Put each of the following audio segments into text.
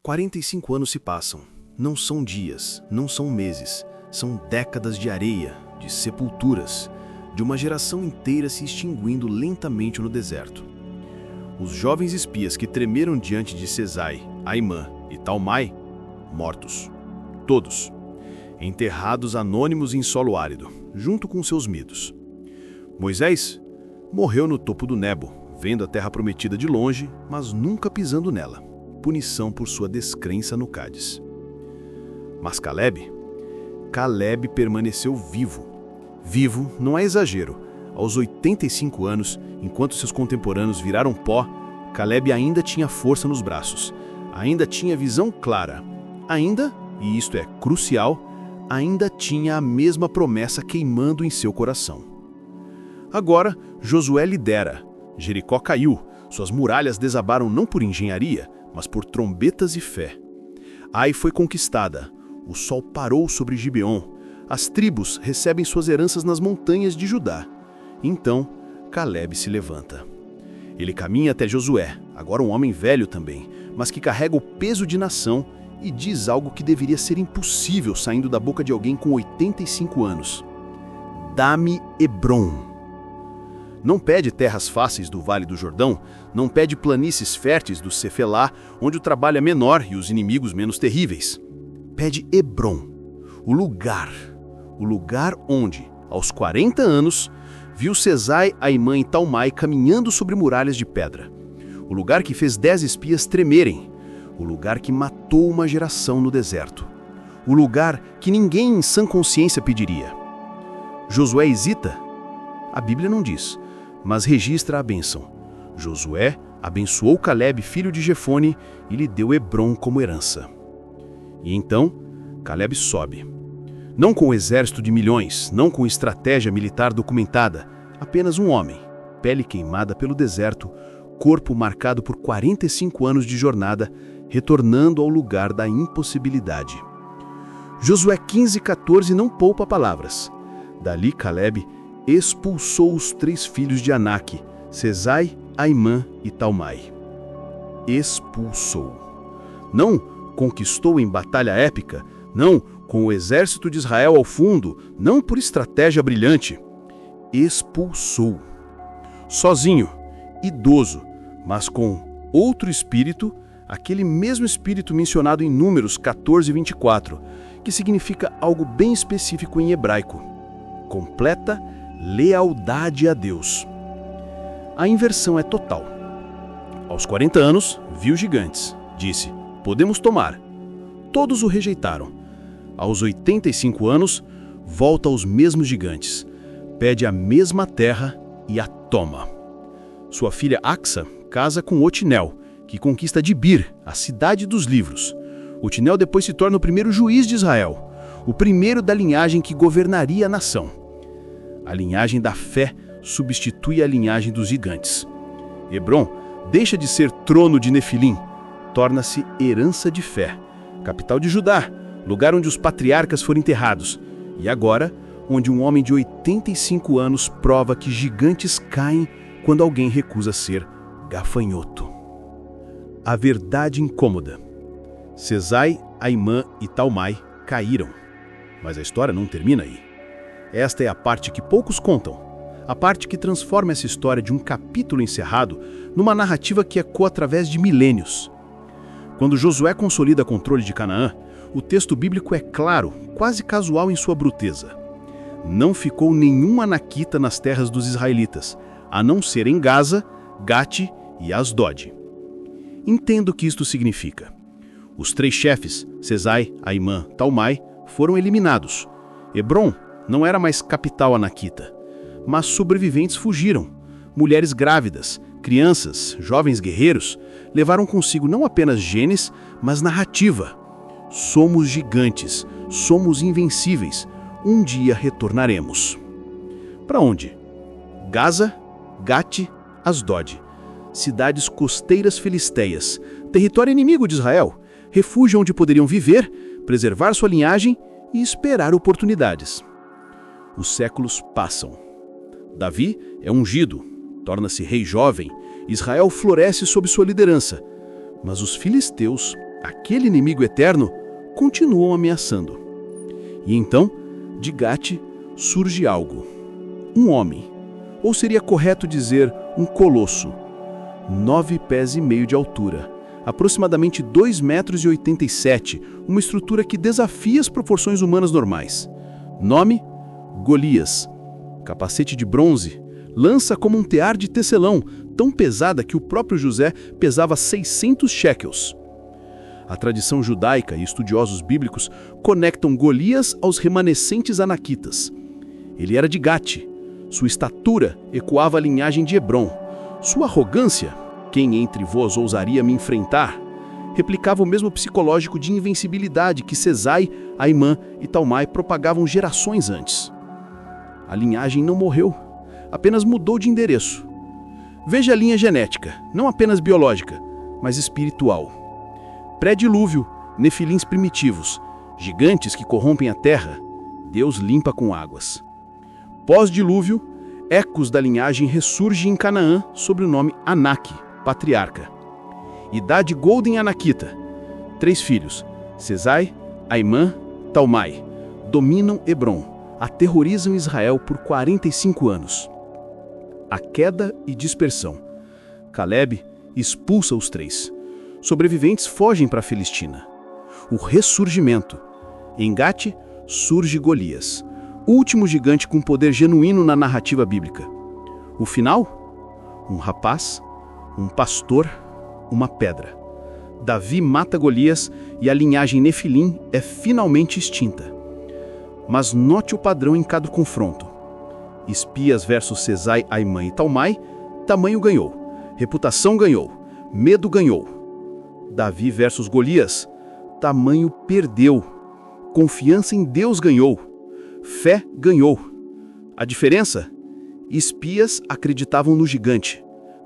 45 anos se passam. Não são dias, não são meses. São décadas de areia, de sepulturas, de uma geração inteira se extinguindo lentamente no deserto. Os jovens espias que tremeram diante de Sesai, Aimã e Talmai, mortos. Todos. Enterrados anônimos em solo árido, junto com seus mitos. Moisés morreu no topo do Nebo, vendo a terra prometida de longe, mas nunca pisando nela. Punição por sua descrença no Cádiz. Mas Caleb permaneceu vivo. Vivo não é exagero. Aos 85 anos, enquanto seus contemporâneos viraram pó, Caleb ainda tinha força nos braços, ainda tinha visão clara, ainda, e isto é crucial, ainda tinha a mesma promessa queimando em seu coração. Agora, Josué lidera. Jericó caiu, suas muralhas desabaram não por engenharia, mas por trombetas e fé. Ai foi conquistada, o sol parou sobre Gibeon, as tribos recebem suas heranças nas montanhas de Judá. Então, Caleb se levanta. Ele caminha até Josué, agora um homem velho também, mas que carrega o peso de nação e diz algo que deveria ser impossível saindo da boca de alguém com 85 anos. Dá-me Hebrom. Não pede terras fáceis do Vale do Jordão, não pede planícies férteis do Cefelá, onde o trabalho é menor e os inimigos menos terríveis. Pede Hebrom, o lugar onde, aos 40 anos, viu Sesai, Aimã e Talmai caminhando sobre muralhas de pedra. O lugar que fez 10 espias tremerem. O lugar que matou uma geração no deserto. O lugar que ninguém em sã consciência pediria. Josué hesita? A Bíblia não diz, mas registra a bênção. Josué abençoou Caleb, filho de Jefone, e lhe deu Hebrom como herança. E então, Caleb sobe. Não com exército de milhões, não com estratégia militar documentada, apenas um homem, pele queimada pelo deserto, corpo marcado por 45 anos de jornada, retornando ao lugar da impossibilidade. Josué 15:14 não poupa palavras. Dali Caleb expulsou os 3 filhos de Anak, Sesai, Aimã e Talmai. Expulsou. Não conquistou em batalha épica, não com o exército de Israel ao fundo, não por estratégia brilhante. Expulsou. Sozinho, idoso, mas com outro espírito, aquele mesmo espírito mencionado em Números 14:24, que significa algo bem específico em hebraico: completa lealdade a Deus. A inversão é total. Aos 40 anos, viu gigantes. Disse: podemos tomar. Todos o rejeitaram. Aos 85 anos, volta aos mesmos gigantes. Pede a mesma terra e a toma. Sua filha Axa casa com Otinel, que conquista Dibir, a cidade dos livros. Otinel depois se torna o primeiro juiz de Israel, o primeiro da linhagem que governaria a nação. A linhagem da fé substitui a linhagem dos gigantes. Hebrom deixa de ser trono de Nefilim, torna-se herança de fé, capital de Judá, lugar onde os patriarcas foram enterrados, e agora, onde um homem de 85 anos prova que gigantes caem quando alguém recusa ser gafanhoto. A verdade incômoda. Sesai, Aimã e Talmai caíram. Mas a história não termina aí. Esta é a parte que poucos contam, a parte que transforma essa história de um capítulo encerrado numa narrativa que ecoa através de milênios. Quando Josué consolida controle de Canaã, o texto bíblico é claro, quase casual em sua bruteza. Não ficou nenhum anaquita nas terras dos israelitas, a não ser em Gaza, Gate e Asdod. Entendo o que isto significa. Os 3 chefes, Sesai, Aimã, Talmai, foram eliminados. Hebrom não era mais capital anaquita, mas sobreviventes fugiram. Mulheres grávidas, crianças, jovens guerreiros, levaram consigo não apenas genes, mas narrativa. Somos gigantes, somos invencíveis, um dia retornaremos. Para onde? Gaza, Gate, Asdod. Cidades costeiras filisteias, território inimigo de Israel, refúgio onde poderiam viver, preservar sua linhagem e esperar oportunidades. Os séculos passam. Davi é ungido, torna-se rei jovem, Israel floresce sob sua liderança, mas os filisteus aquele inimigo eterno, continuam ameaçando. E então, de Gate surge algo. Um homem, ou seria correto dizer um colosso, 9,5 pés de altura, aproximadamente 2,87 m, uma estrutura que desafia as proporções humanas normais. Nome: Golias. Capacete de bronze, lança como um tear de tecelão, tão pesada que o próprio José pesava 600 shekels. A tradição judaica e estudiosos bíblicos conectam Golias aos remanescentes anaquitas. Ele era de Gate. Sua estatura ecoava a linhagem de Hebron. Sua arrogância, quem entre vós ousaria me enfrentar, replicava o mesmo psicológico de invencibilidade que Sesai, Aimã e Talmai propagavam gerações antes. A linhagem não morreu, apenas mudou de endereço. Veja a linha genética, não apenas biológica, mas espiritual. Pré-dilúvio, nefilins primitivos, gigantes que corrompem a terra, Deus limpa com águas. Pós-dilúvio, ecos da linhagem ressurgem em Canaã sob o nome Anak, patriarca. Idade Golden Anaquita. 3 filhos, Sesai, Aimã, Talmai, dominam Hebron, aterrorizam Israel por 45 anos. A queda e dispersão. Caleb expulsa os 3. Sobreviventes fogem para a Filistina. O ressurgimento. Em Gate surge Golias, último gigante com poder genuíno na narrativa bíblica. O final? Um rapaz, um pastor, uma pedra. Davi mata Golias e a linhagem Nefilim é finalmente extinta. Mas note o padrão em cada confronto. Espias versus Sesai, Aimã e Talmai, tamanho ganhou, reputação ganhou, medo ganhou. Davi versus Golias, tamanho perdeu, confiança em Deus ganhou, fé ganhou. A diferença? Espias acreditavam no gigante,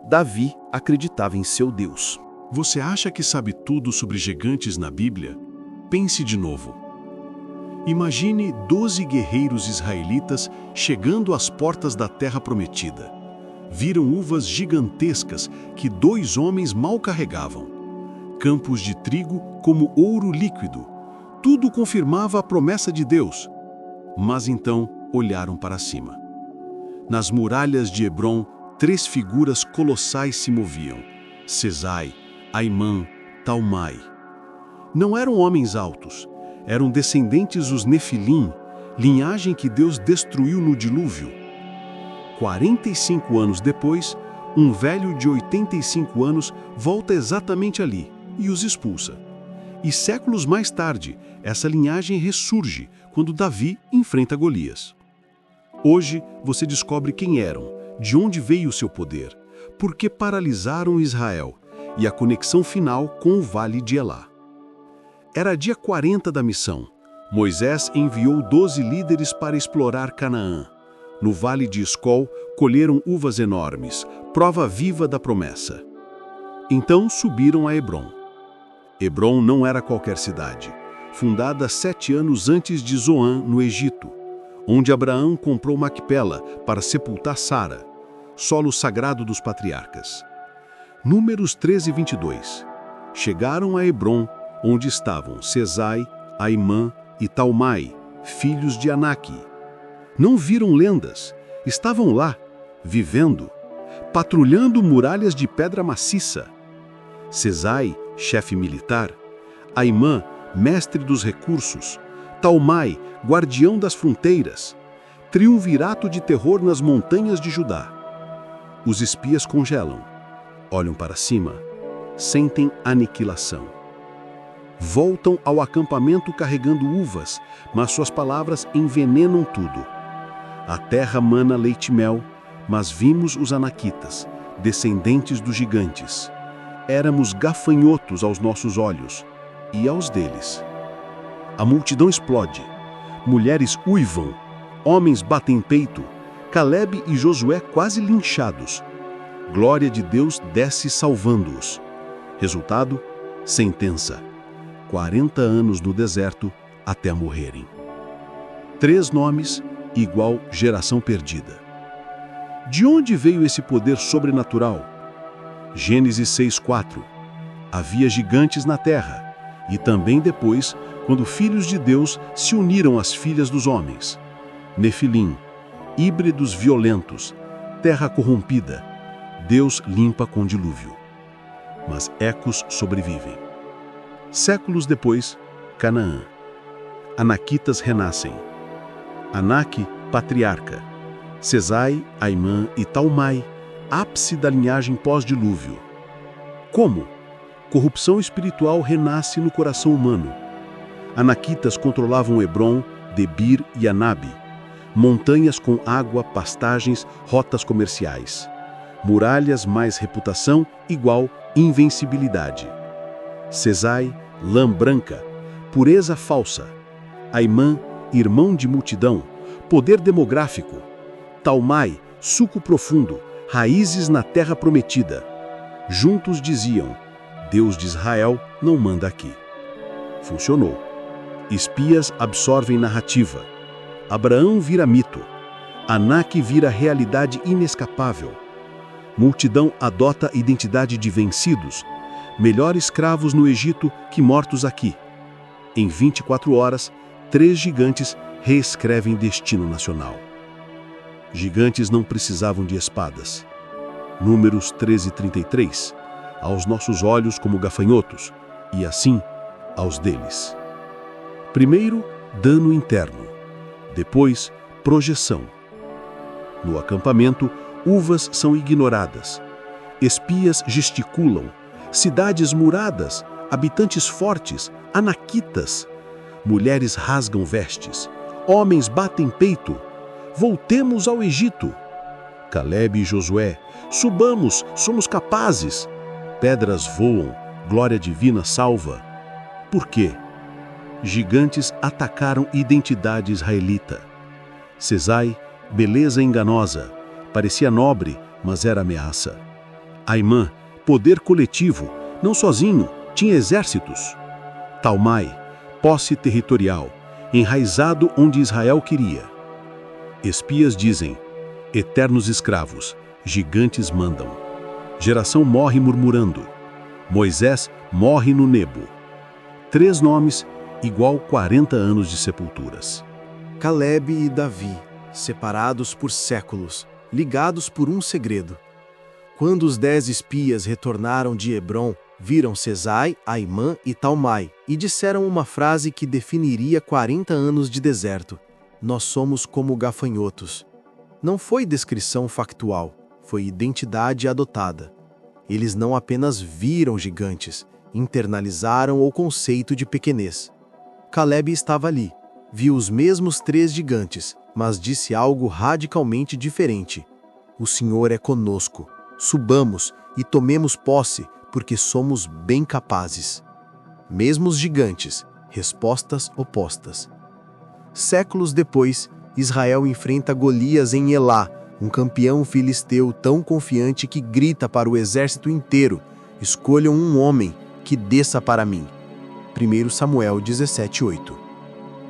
Davi acreditava em seu Deus. Você acha que sabe tudo sobre gigantes na Bíblia? Pense de novo. Imagine 12 guerreiros israelitas chegando às portas da Terra Prometida. Viram uvas gigantescas que 2 homens mal carregavam. Campos de trigo como ouro líquido. Tudo confirmava a promessa de Deus. Mas então olharam para cima. Nas muralhas de Hebron, 3 figuras colossais se moviam: Sesai, Aimã, Talmai. Não eram homens altos, eram descendentes dos Nefilim, linhagem que Deus destruiu no dilúvio. 45 anos depois, um velho de 85 anos volta exatamente ali e os expulsa. E séculos mais tarde, essa linhagem ressurge quando Davi enfrenta Golias. Hoje, você descobre quem eram, de onde veio o seu poder, por que paralisaram Israel e a conexão final com o Vale de Elá. Era dia 40 da missão. Moisés enviou 12 líderes para explorar Canaã. No Vale de Escol, colheram uvas enormes, prova viva da promessa. Então subiram a Hebron. Hebron não era qualquer cidade, fundada 7 anos antes de Zoan, no Egito, onde Abraão comprou Macpela para sepultar Sara, solo sagrado dos patriarcas. Números 13 e 22. Chegaram a Hebron, onde estavam Sesai, Aimã e Talmai, filhos de Anak. Não viram lendas, estavam lá, vivendo, patrulhando muralhas de pedra maciça. Sesai, chefe militar, Aimã, mestre dos recursos, Talmai, guardião das fronteiras, triunvirato de terror nas montanhas de Judá. Os espias congelam, olham para cima, sentem aniquilação. Voltam ao acampamento carregando uvas, mas suas palavras envenenam tudo. A terra mana leite e mel, mas vimos os anaquitas, descendentes dos gigantes. Éramos gafanhotos aos nossos olhos e aos deles. A multidão explode. Mulheres uivam, homens batem peito, Caleb e Josué quase linchados. Glória de Deus desce salvando-os. Resultado: sentença. 40 anos no deserto até morrerem. 3 nomes, igual geração perdida. De onde veio esse poder sobrenatural? Gênesis 6:4. Havia gigantes na terra, e também depois, quando filhos de Deus se uniram às filhas dos homens. Nefilim, híbridos violentos, terra corrompida, Deus limpa com dilúvio. Mas ecos sobrevivem. Séculos depois, Canaã. Anaquitas renascem. Anak, patriarca. Sesai, Aimã e Talmai, ápice da linhagem pós-dilúvio. Como? Corrupção espiritual renasce no coração humano. Anaquitas controlavam Hebron, Debir e Anabe, montanhas com água, pastagens, rotas comerciais. Muralhas mais reputação igual invencibilidade. Sesai, lã branca, pureza falsa. Aimã, irmão de multidão, poder demográfico. Talmai, suco profundo, raízes na terra prometida. Juntos diziam, Deus de Israel não manda aqui. Funcionou. Espias absorvem narrativa. Abraão vira mito. Anak vira realidade inescapável. Multidão adota identidade de vencidos. Melhor escravos no Egito que mortos aqui. Em 24 horas, 3 gigantes reescrevem destino nacional. Gigantes não precisavam de espadas. Números 13:33, aos nossos olhos como gafanhotos, e assim, aos deles. Primeiro, dano interno. Depois, projeção. No acampamento, uvas são ignoradas. Espias gesticulam. Cidades muradas, habitantes fortes, anaquitas. Mulheres rasgam vestes. Homens batem peito. Voltemos ao Egito. Calebe e Josué, subamos, somos capazes. Pedras voam, glória divina salva. Por quê? Gigantes atacaram identidade israelita. Sesai, beleza enganosa, parecia nobre, mas era ameaça. Aimã, poder coletivo, não sozinho, tinha exércitos. Talmai, posse territorial, enraizado onde Israel queria. Espias dizem, eternos escravos, gigantes mandam. Geração morre murmurando. Moisés morre no Nebo. 3 nomes, igual 40 anos de sepulturas. Calebe e Davi, separados por séculos, ligados por um segredo. Quando os 10 espias retornaram de Hebron, viram Sesai, Aimã e Talmai e disseram uma frase que definiria 40 anos de deserto. Nós somos como gafanhotos. Não foi descrição factual, foi identidade adotada. Eles não apenas viram gigantes, internalizaram o conceito de pequenez. Calebe estava ali, viu os mesmos 3 gigantes, mas disse algo radicalmente diferente. O Senhor é conosco. Subamos e tomemos posse, porque somos bem capazes. Mesmo os gigantes, respostas opostas. Séculos depois, Israel enfrenta Golias em Elá, um campeão filisteu tão confiante que grita para o exército inteiro: escolham um homem que desça para mim. 1 Samuel 17:8.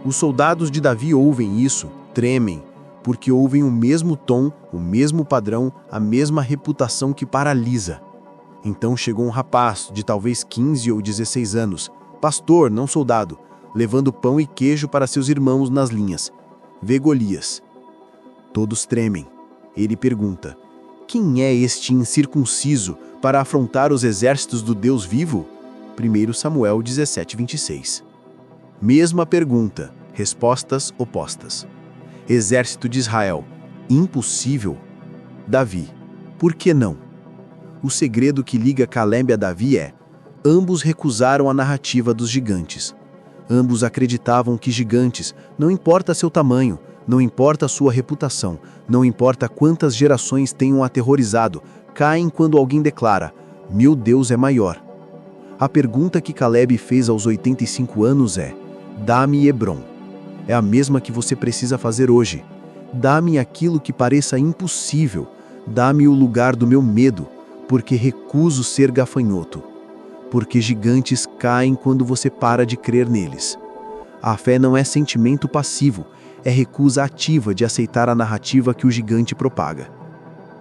Os soldados de Davi ouvem isso, tremem, porque ouvem o mesmo tom, o mesmo padrão, a mesma reputação que paralisa. Então chegou um rapaz de talvez 15 ou 16 anos, pastor, não soldado, levando pão e queijo para seus irmãos nas linhas. Vê Golias. Todos tremem. Ele pergunta: quem é este incircunciso para afrontar os exércitos do Deus vivo? 1 Samuel 17:26. Mesma pergunta, respostas opostas. Exército de Israel: impossível. Davi: por que não? O segredo que liga Calebe a Davi é: ambos recusaram a narrativa dos gigantes. Ambos acreditavam que gigantes, não importa seu tamanho, não importa sua reputação, não importa quantas gerações tenham aterrorizado, caem quando alguém declara: meu Deus é maior. A pergunta que Calebe fez aos 85 anos é: dá-me Hebron. É a mesma que você precisa fazer hoje. Dá-me aquilo que pareça impossível. Dá-me o lugar do meu medo, porque recuso ser gafanhoto. Porque gigantes caem quando você para de crer neles. A fé não é sentimento passivo, é recusa ativa de aceitar a narrativa que o gigante propaga.